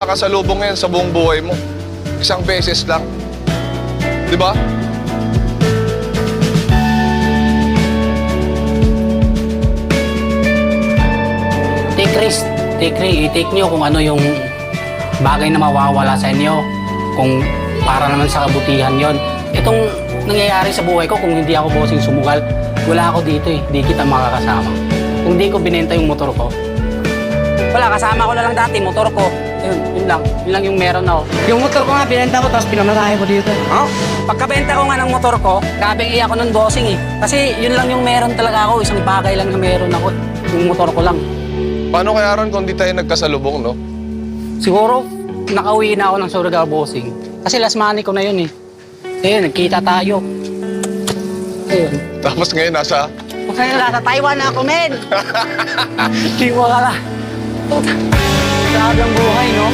Nakasalubong ngayon sa buong buhay mo. Isang beses lang. Di ba? Take risk. I-take nyo kung ano yung bagay na mawawala sa inyo. Kung para naman sa kabutihan yon. Itong nangyayari sa buhay ko, kung hindi ako bossing sumugal, wala ako dito eh. Di kita makakasama. Kung di ko binenta yung motor ko, wala, kasama ko na lang dati, motor ko. Yun lang yung meron ako. Yung motor ko nga, binenta ko, tapos pinamatahe ko dito. Oh, pagkabenta ko nga ng motor ko, grabing iyak ko nun bossing eh. Kasi yun lang yung meron talaga ako, isang bagay lang yung meron ako, yung motor ko lang. Paano kaya ron kung di tayo nagkasalubong, no? Siguro, nakauwi na ako ng Surigao bossing. Kasi last money ko na yun eh. Ayun, nagkita tayo. Ayun. Tapos ngayon nasa... Kasi nasa Taiwan na ako, men! Di mo kala. Grabe ang buhay, no?